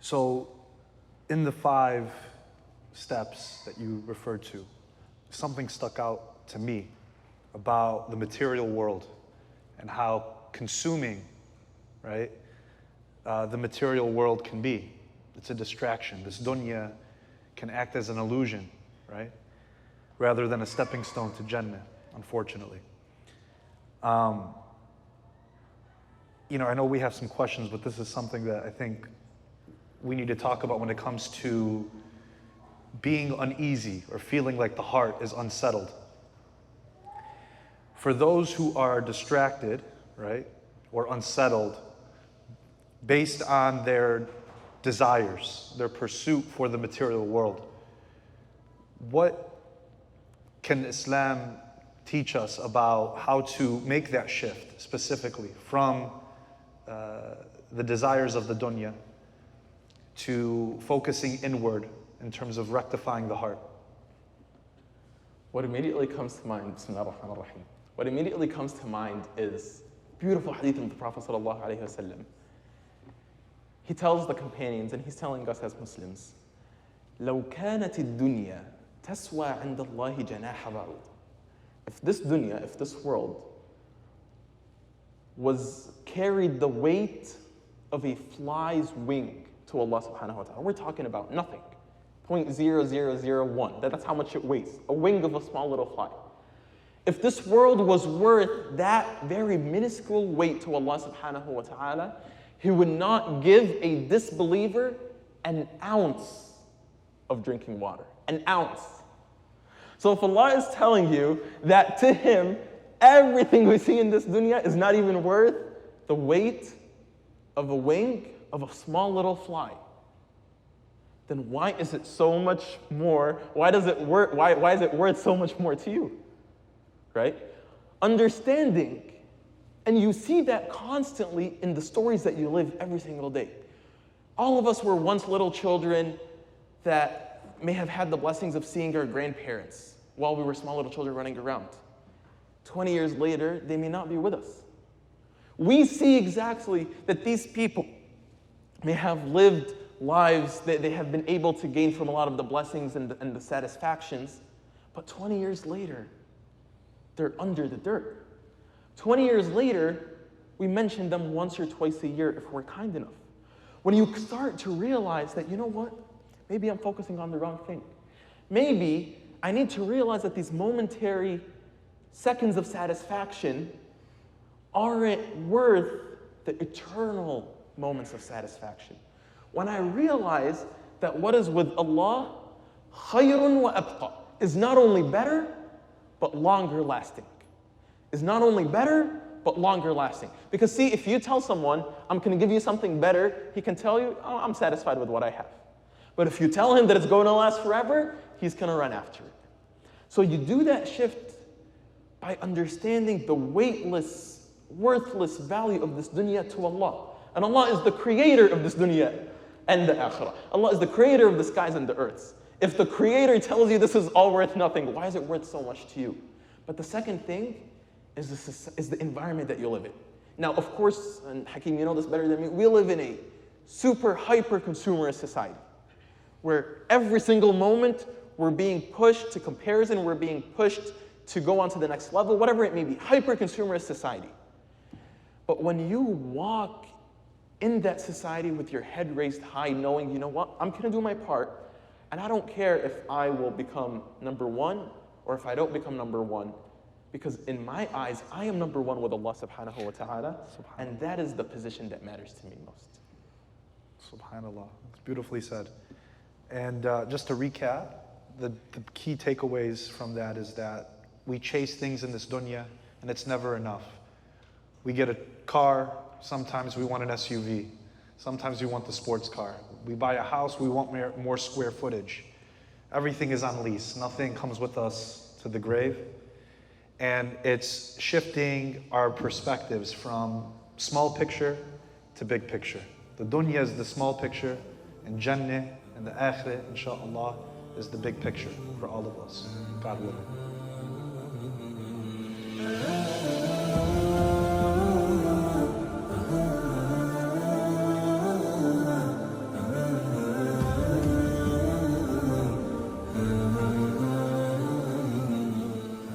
So in the 5 steps that you referred to, something stuck out to me about the material world and how consuming, right, the material world can be. It's a distraction. This dunya can act as an illusion, right, rather than a stepping stone to Jannah, unfortunately. You know, I know we have some questions, but this is something that I think we need to talk about when it comes to being uneasy or feeling like the heart is unsettled. For those who are distracted, right, or unsettled based on their desires, their pursuit for the material world, what can Islam teach us about how to make that shift specifically from the desires of the dunya to focusing inward in terms of rectifying the heart? What immediately comes to mind, Bismillah ar-Rahman ar-Rahim. What immediately comes to mind is beautiful hadith of the Prophet sallallahu alaihi wasallam. He tells the companions, and he's telling us as Muslims, لو كانت الدنيا تسوى عند الله جناح بعوض. If this dunya, if this world was carried the weight of a fly's wing to Allah subhanahu wa ta'ala, we're talking about nothing, 0.0001, that's how much it weighs, a wing of a small little fly. If this world was worth that very minuscule weight to Allah subhanahu wa ta'ala, He would not give a disbeliever an ounce of drinking water, an ounce. So if Allah is telling you that to Him, everything we see in this dunya is not even worth the weight of a wing of a small little fly, then why is it so much more, why is it worth so much more to you? Right? Understanding, and you see that constantly in the stories that you live every single day. All of us were once little children that may have had the blessings of seeing our grandparents while we were small little children running around. 20 years later, they may not be with us. We see exactly that these people may have lived lives that they have been able to gain from a lot of the blessings and the satisfactions, but 20 years later, they're under the dirt. 20 years later, we mention them once or twice a year if we're kind enough. When you start to realize that, you know what, maybe I'm focusing on the wrong thing. Maybe I need to realize that these momentary seconds of satisfaction aren't worth the eternal moments of satisfaction. When I realize that what is with Allah, khayrun wa abqa, is not only better, but longer lasting. Is not only better, but longer lasting. Because see, if you tell someone, I'm going to give you something better, he can tell you, oh, I'm satisfied with what I have. But if you tell him that it's going to last forever, he's going to run after it. So you do that shift by understanding the weightless, worthless value of this dunya to Allah. And Allah is the creator of this dunya and the akhirah. Allah is the creator of the skies and the earths. If the creator tells you this is all worth nothing, why is it worth so much to you? But the second thing is the environment that you live in. Now, of course, and Hakeem, you know this better than me, we live in a super hyper-consumerist society where every single moment we're being pushed to comparison, we're being pushed to go on to the next level, whatever it may be, hyper-consumerist society. But when you walk in that society with your head raised high, knowing, you know what, I'm going to do my part, and I don't care if I will become number one or if I don't become number one, because in my eyes, I am number one with Allah subhanahu wa ta'ala, and that is the position that matters to me most. Subhanallah, it's beautifully said. And just to recap, the key takeaways from that is that we chase things in this dunya, and it's never enough. We get a car, sometimes we want an SUV. Sometimes we want the sports car. We buy a house, we want more square footage. Everything is on lease. Nothing comes with us to the grave. And it's shifting our perspectives from small picture to big picture. The dunya is the small picture, and Jannah and the Akhirah, inshallah, is the big picture for all of us, God willing.